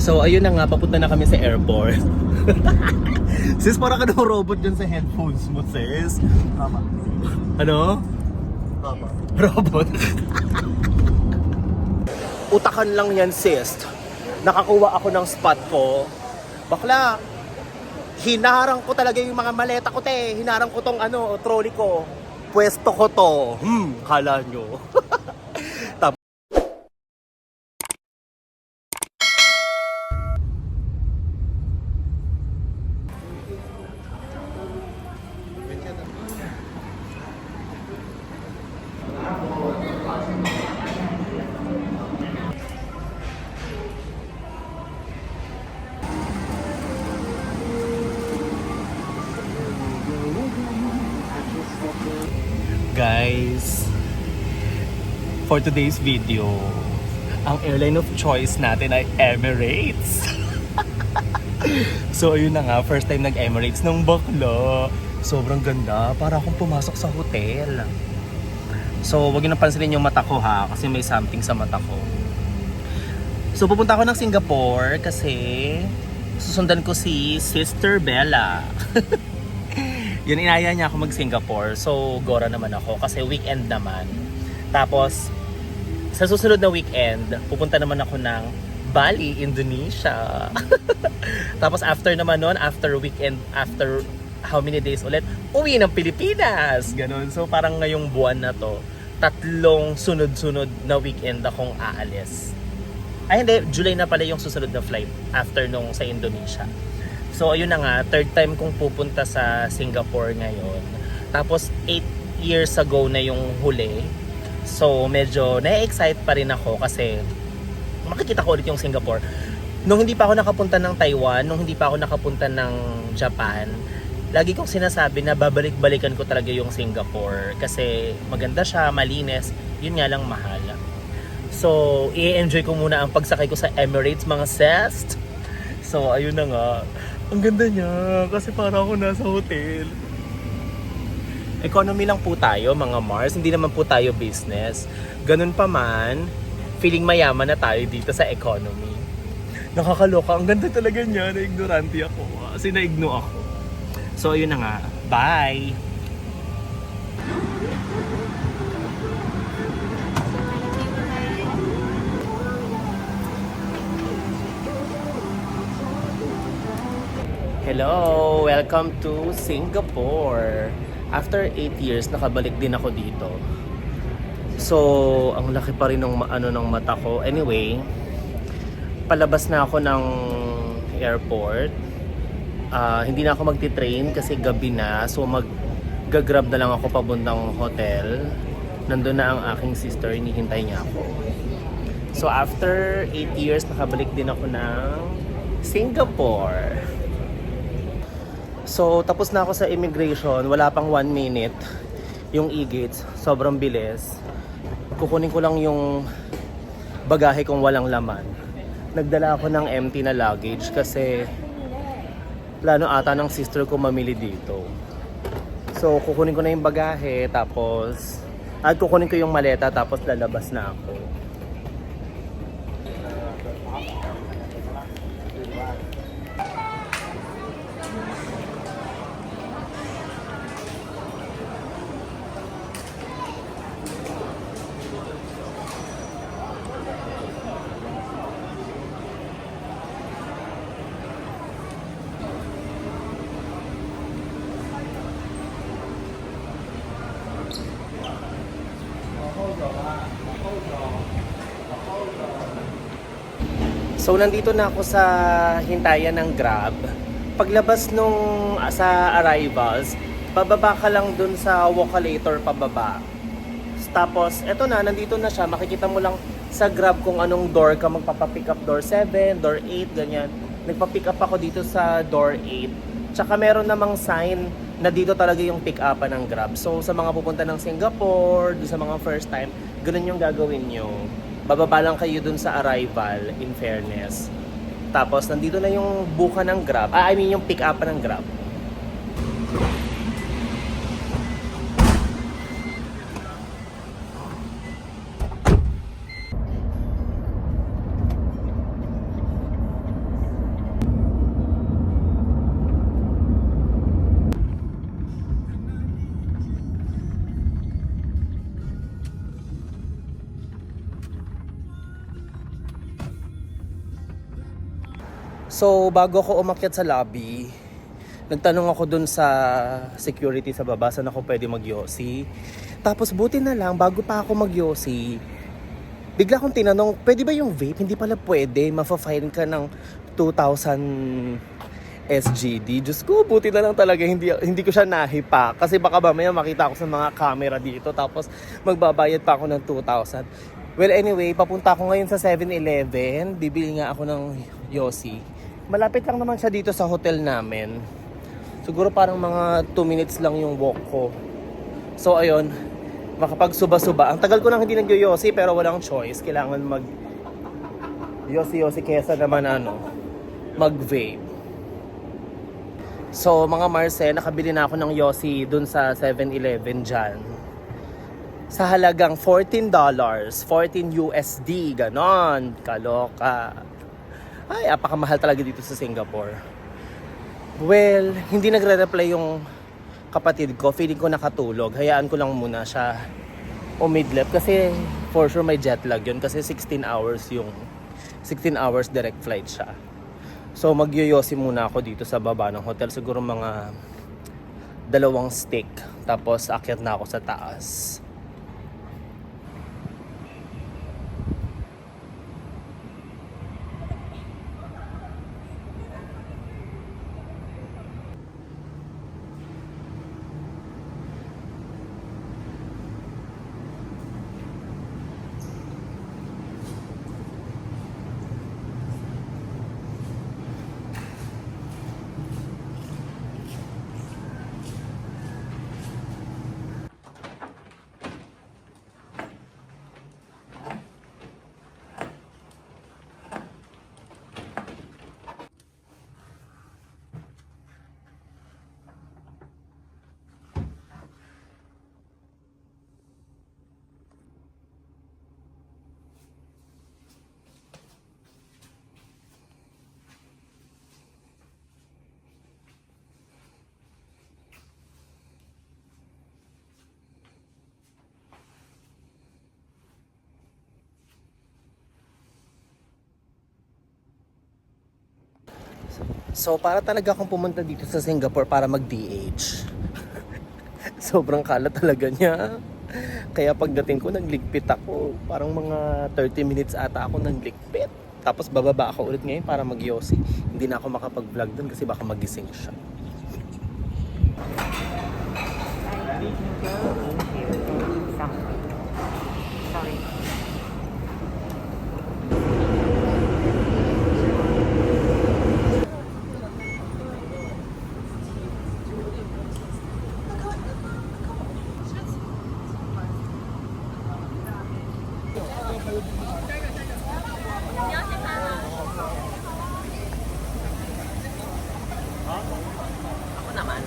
So ayun na nga, papunta na kami sa airport. Sis, parang ka daw robot dyan sa headphones mo, sis. Tama. Ano? Tama. Robot. Utakan lang yan, sis. Nakakuha ako ng spot ko. Bakla, hinarang ko talaga yung mga maleta ko, te. Hinarang ko tong trolley ko. Pwesto ko to. Kala nyo. Guys, for today's video, ang airline of choice natin ay Emirates. So ayun na nga, first time nag-Emirates ng bakla. Sobrang ganda, para akong pumasok sa hotel. So wag niyo nang pansinin yung mata ko ha, kasi may something sa mata ko. So pupunta ako ng Singapore kasi susundan ko si Sister Bella. Yun, inaya niya ako mag-Singapore. So, gora naman ako kasi weekend naman. Tapos, sa susunod na weekend, pupunta naman ako ng Bali, Indonesia. Tapos, after naman nun, after weekend, after how many days ulit, uwi ng Pilipinas. Ganun. So, parang ngayong buwan na to, 3 sunod-sunod na weekend akong aalis. Ay, hindi. July na pala yung susunod na flight after nung sa Indonesia. So ayun na nga, third time kong pupunta sa Singapore ngayon. Tapos 8 years ago na yung huli. So medyo na-excite pa rin ako kasi makikita ko ulit yung Singapore. Nung hindi pa ako nakapunta ng Taiwan, nung hindi pa ako nakapunta ng Japan, lagi kong sinasabi na babalik-balikan ko talaga yung Singapore kasi maganda siya, malinis, yun nga lang mahal. So i-enjoy ko muna ang pagsakay ko sa Emirates, mga sis. So ayun na nga. Ang ganda niya kasi para ako nasa hotel. Economy lang po tayo mga Mars, hindi naman po tayo business. Ganun pa man, feeling mayaman na tayo dito sa economy. Nakakaloka, ang ganda talaga niya, na-ignorante ako kasi na-igno ako. So ayun na nga, bye! Hello! Welcome to Singapore! After 8 years, nakabalik din ako dito. So, ang laki pa rin ng mata ko. Anyway, palabas na ako ng airport. Hindi na ako magti-train kasi gabi na. So, mag-grab na lang ako pabuntang hotel. Nandun na ang aking sister, hinihintay niya ako. So, after 8 years, nakabalik din ako ng Singapore. So, tapos na ako sa immigration. Wala pang 1 minute yung e-gates. Sobrang bilis. Kukunin ko lang yung bagahe kong walang laman. Nagdala ako ng empty na luggage kasi plano ata ng sister ko mamili dito. So, kukunin ko na yung bagahe tapos kukunin ko yung maleta tapos lalabas na ako. So nandito na ako sa hintayan ng Grab. Paglabas nung sa arrivals, bababa ka lang dun sa Walkalator pababa. Tapos eto na, nandito na siya. Makikita mo lang sa Grab kung anong door ka magpapapick up, door 7, door 8, ganyan. Nagpa-pick up ako dito sa door 8. Tsaka meron namang sign na dito talaga yung pick upan ng Grab. So sa mga pupunta ng Singapore, sa mga first time, ganun yung gagawin nyo. Bababa lang kayo dun sa arrival, in fairness. Tapos, nandito na yung buka ng Grab. Yung pick-up ng Grab. So, bago ako umakyat sa lobby, nagtanong ako dun sa security sa baba saan ako pwede mag-yosi. Tapos buti na lang, bago pa ako mag-yosi, bigla akong tinanong, pwede ba yung vape? Hindi pala pwede, mafa-fine ka ng 2,000 SGD. Diyos ko, buti na lang talaga hindi ko siya nahipa. Kasi baka mamaya makita ako sa mga camera dito tapos magbabayad pa ako ng 2,000. Well, anyway, papunta ako ngayon sa 7-Eleven. Bibili nga ako ng yosi. Malapit lang naman siya dito sa hotel namin. Siguro parang mga 2 minutes lang yung walk ko. So, ayun. Makapagsuba-suba. Ang tagal ko nang hindi nag-yosi pero walang choice. Kailangan yosi-yosi kesa naman mag-vape. So, mga Marce, nakabili na ako ng yosi dun sa 7-Eleven dyan. Sa halagang $14, 14 USD, ganon. Kaloka. Ay, apakamahal talaga dito sa Singapore. Well, hindi nagre-reply yung kapatid ko. Feeling ko nakatulog. Hayaan ko lang muna siya umidlip. Kasi for sure may jet lag yun. Kasi 16 hours direct flight siya. So magyoyosi muna ako dito sa baba ng hotel. Siguro mga 2 stick. Tapos akyat na ako sa taas. So para talaga akong pumunta dito sa Singapore para mag-DH. Sobrang kalat talaga niya. Kaya pagdating ko nagligpit ako. Parang mga 30 minutes ata ako nagligpit. Tapos bababa ako ulit ngayon para mag-yosi. Hindi na ako makapag-vlog dun kasi baka magising siya. Sorry. Ako naman.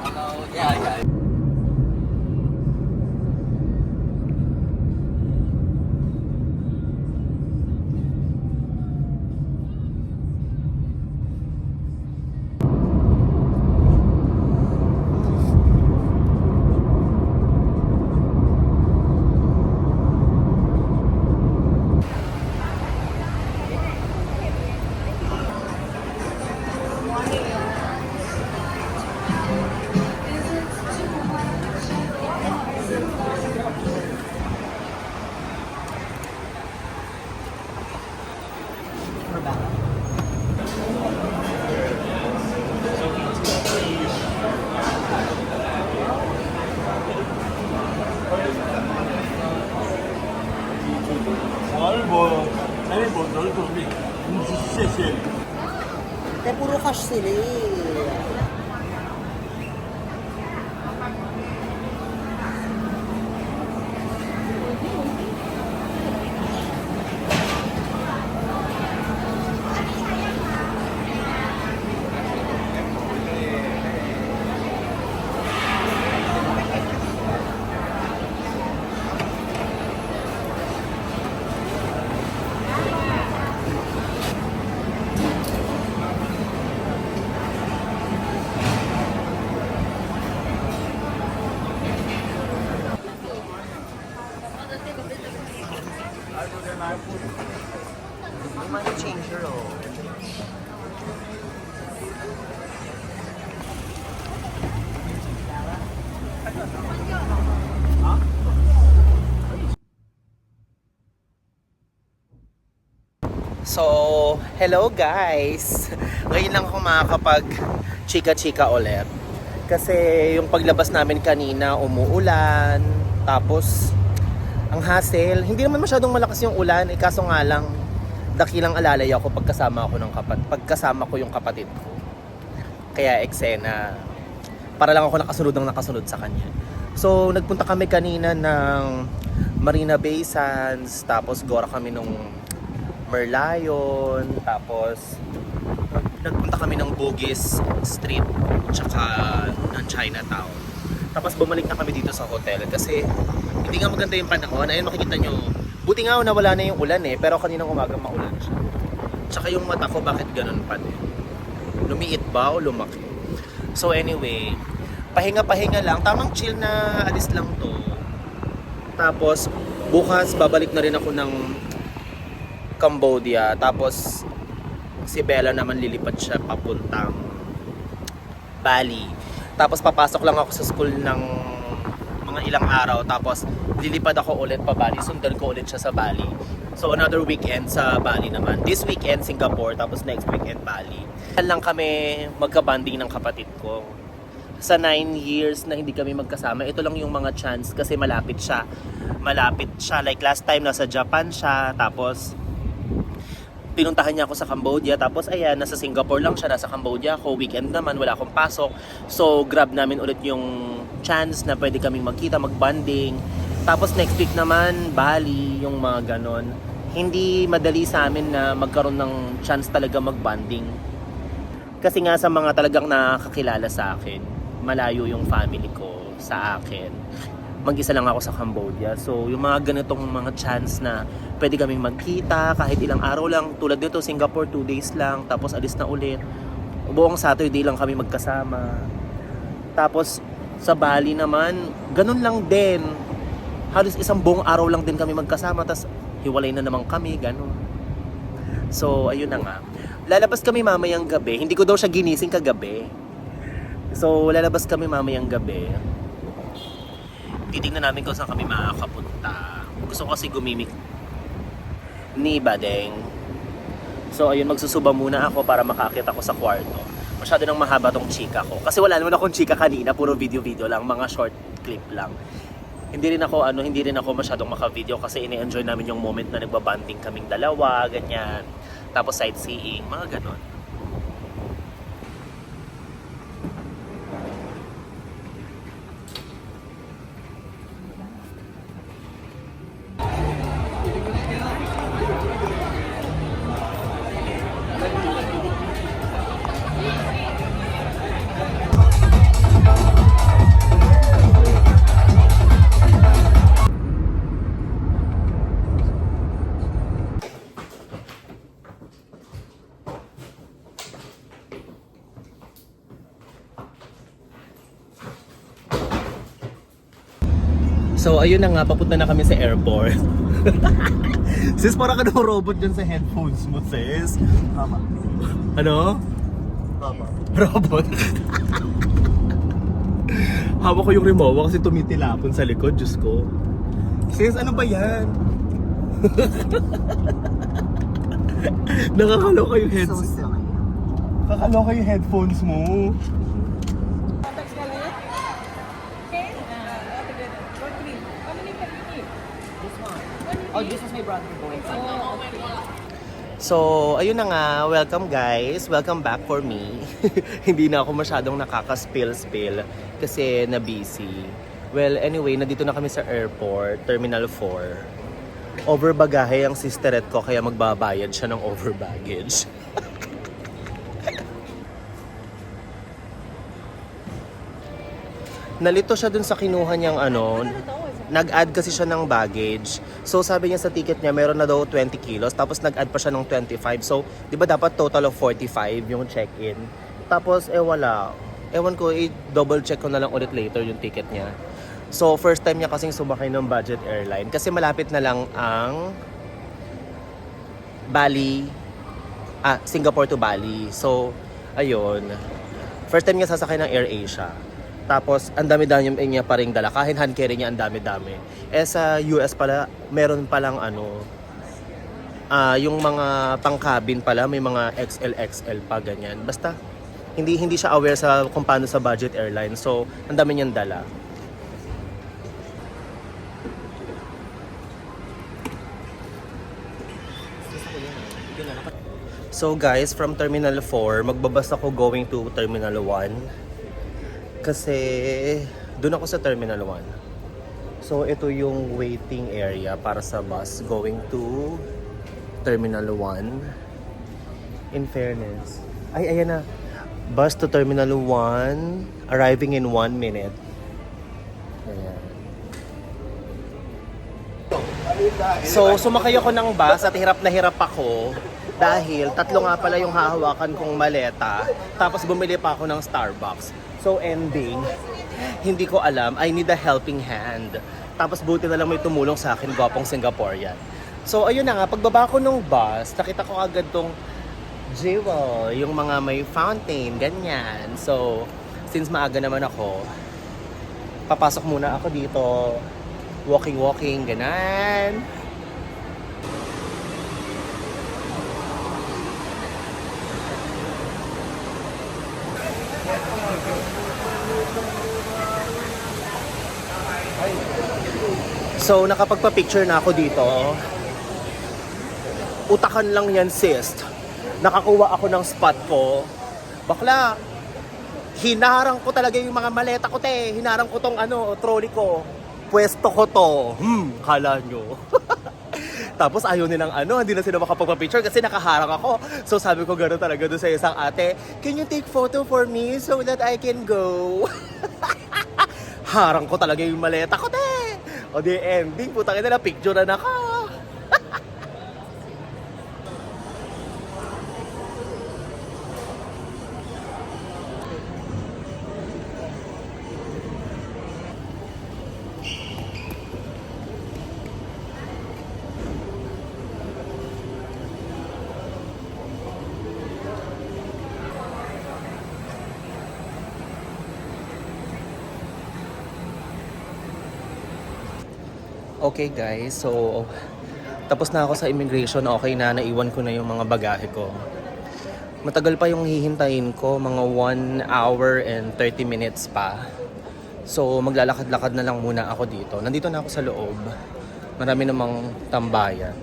Hello. Yeah. Kaya puro cash sila eh. Money changer oh. So, hello guys! Ngayon lang ako makakapag chika-chika ulit. Kasi yung paglabas namin kanina umuulan. Tapos, ang hassle. Hindi naman masyadong malakas yung ulan. Kaso nga lang, dakilang alalay ako pagkasama ko yung kapatid ko. Kaya eksena. Para lang ako nakasunod sa kanya. So, nagpunta kami kanina ng Marina Bay Sands. Tapos, gora kami nung Merlion, tapos nagpunta kami ng Bugis Street tsaka ng Chinatown. Tapos bumalik na kami dito sa hotel kasi hindi nga maganda yung panahon. Ayun, makikita nyo, buti nga nawala na yung ulan eh, pero kaninang umaga maulan siya. Tsaka yung mata ko, bakit ganun pa din? Lumiit ba o lumaki? So anyway, pahinga-pahinga lang, tamang chill na alis lang to. Tapos bukas babalik na rin ako ng Cambodia, tapos si Bella naman lilipat siya papuntang Bali. Tapos papasok lang ako sa school ng mga ilang araw, tapos lilipad ako ulit pa Bali, sundan ko ulit siya sa Bali. So another weekend sa Bali naman. This weekend Singapore, tapos next weekend Bali. Lang kami magka-bonding ng kapatid ko. Sa 9 years na hindi kami magkasama, ito lang yung mga chance kasi malapit siya. Like last time nasa Japan siya, tapos pinuntahan niya ako sa Cambodia, tapos ayan, nasa Singapore lang siya, nasa Cambodia ako, weekend naman, wala akong pasok. So, grab namin ulit yung chance na pwede kaming magkita, mag-bonding. Tapos next week naman, Bali, yung mga ganon. Hindi madali sa amin na magkaroon ng chance talaga mag-bonding. Kasi nga sa mga talagang nakakilala sa akin, malayo yung family ko sa akin. Mag-isa lang ako sa Cambodia. So, yung mga ganitong mga chance na pwede kaming magkita kahit ilang araw lang. Tulad dito, Singapore, 2 days lang. Tapos alis na ulit. Buong Saturday lang kami magkasama. Tapos, sa Bali naman, ganun lang din. Halos isang buong araw lang din kami magkasama. Tapos, hiwalay na naman kami, ganun. So, ayun na nga. Lalabas kami mamayang gabi. Hindi ko daw siya ginising kagabi. So, lalabas kami mamayang gabi. Titingnan namin kung saan kami makakapunta. Gusto ko kasi gumimik ni Badeng. So ayun, magsusuba muna ako para makakita ko sa kwarto. Masyado nang mahaba tong chika ko. Kasi wala naman akong chika kanina, puro video-video lang, mga short clip lang. Hindi rin ako masyadong maka-video kasi ini-enjoy namin yung moment na nagbabanding kaming dalawa, ganyan. Tapos sightseeing, mga ganon. So ayun na nga, papunta na kami sa airport. Sis, parang ka daw robot dyan sa headphones mo, sis. Tama. Ano? Tama. Robot? Hawak ko yung remote kasi tumitilapon sa likod, Diyos ko. Sis, ano ba yan? Nakakaloka yung So headset. silly. Nakakaloka yung headphones mo. Oh, this is my brother going. So, ayun na nga. Welcome guys. Welcome back for me. Hindi na ako masyadong nakaka-spill kasi na-busy. Well, anyway, nandito na kami sa airport, Terminal 4. Overbagahe ang sisterette ko kaya magbabayad siya ng over baggage. Nalito siya dun sa kinuha niyang nag-add kasi siya ng baggage. So sabi niya sa ticket niya meron na daw 20 kilos tapos nag-add pa siya ng 25. So 'di ba dapat total of 45 yung check-in. Tapos wala. Ewan ko, double check ko na lang ulit later yung ticket niya. So first time niya kasing sumakay ng budget airline kasi malapit na lang ang Singapore to Bali. So ayun. First time niya sasakay ng AirAsia. Tapos, ang dami-dami niya pa ring dala. Kahit hand carry niya, ang dami-dami. Sa US pala, meron palang yung mga pang-cabin pala, may mga XL pa, ganyan. Basta, hindi siya aware sa kung paano sa budget airline. So, ang dami niyang dala. So guys, from Terminal 4, magbabas ako going to Terminal 1. Kasi doon ako sa Terminal 1. So ito yung waiting area para sa bus going to Terminal 1. In fairness. Ay, ayan na. Bus to Terminal 1 arriving in 1 minute. Ayan. So sumakay ako ng bus at hirap na hirap ako. Dahil tatlo nga pala yung hahawakan kong maleta. Tapos bumili pa ako ng Starbucks. So ending, hindi ko alam, I need a helping hand. Tapos buti na lang may tumulong sa akin, gwapong Singaporean. So ayun na nga, pagbaba ko ng bus, nakita ko agad tong jewel, yung mga may fountain, ganyan. So, since maaga naman ako, papasok muna ako dito, walking, ganan. So, nakapagpa-picture na ako dito. Utakan lang yan, sis. Nakakuha ako ng spot ko. Bakla, hinarang ko talaga yung mga maleta ko, te. Hinarang ko tong trolley ko. Pwesto ko to. Kala nyo. Tapos ayaw nilang hindi na sila makapagpa-picture kasi nakaharang ako. So sabi ko gano'n talaga doon sa isang ate, can you take photo for me so that I can go? Harang ko talaga yung maleta ko, te. O di ending, putang ina na, picture na ako. Okay guys, so tapos na ako sa immigration, okay na, naiwan ko na yung mga bagahe ko. Matagal pa yung hihintayin ko, mga 1 hour and 30 minutes pa. So maglalakad-lakad na lang muna ako dito. Nandito na ako sa loob. Marami namang tambayan.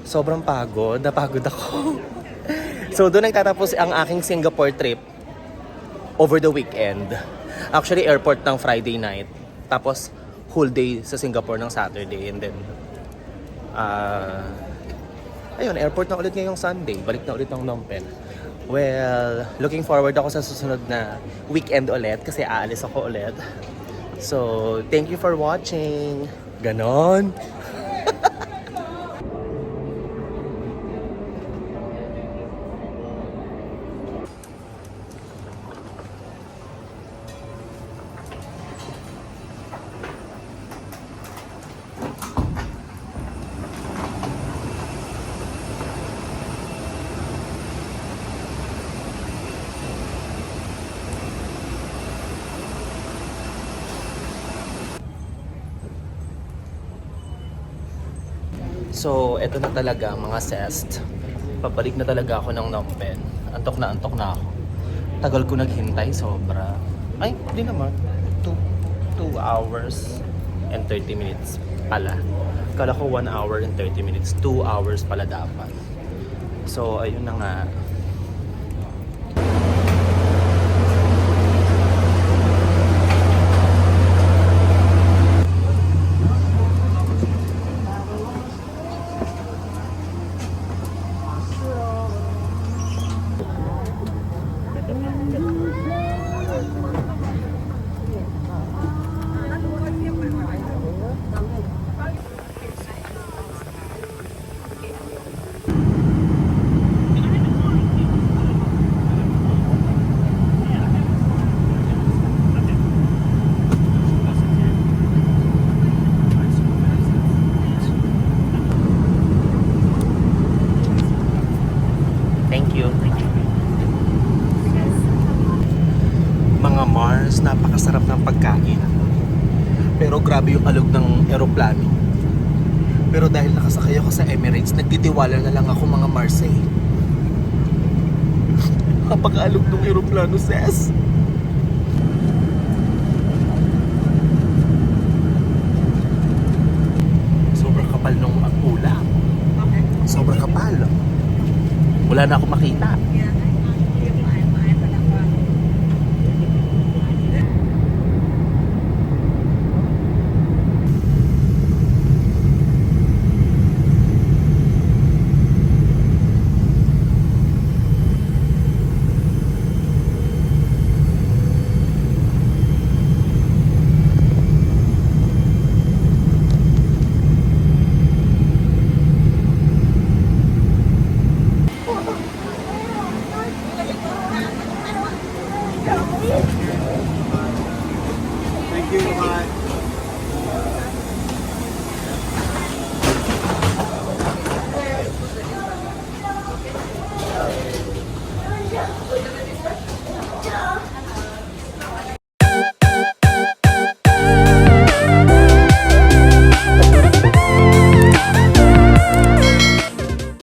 Sobrang pagod, napagod ako. So doon nagtatapos ang aking Singapore trip over the weekend. Actually airport ng Friday night. Tapos whole day sa Singapore ng Saturday, and then ayun, airport na ulit ngayong Sunday, balik na ulit ng Phnom Penh. Well, looking forward ako sa susunod na weekend ulit kasi aalis ako ulit. So thank you for watching. Ganon. So, eto na talaga mga sest. Pabalik na talaga ako ng Phnom Penh. Antok na ako. Tagal ko naghintay, sobra. Ay, di naman. 2 hours and 30 minutes pala. Kala ko 1 hour and 30 minutes. 2 hours pala dapat. So, ayun na nga. Thank you. Mga Mars, napakasarap ng pagkain. Pero grabe yung alog ng eroplano. Pero dahil nakasakay ako sa Emirates, nagtitiwala na lang ako mga Mars eh. Napaka-alog ng eroplano, sis. Sobrang kapal nung ulam. Sobrang kapal. Wala na akong makita. Thank you, bye.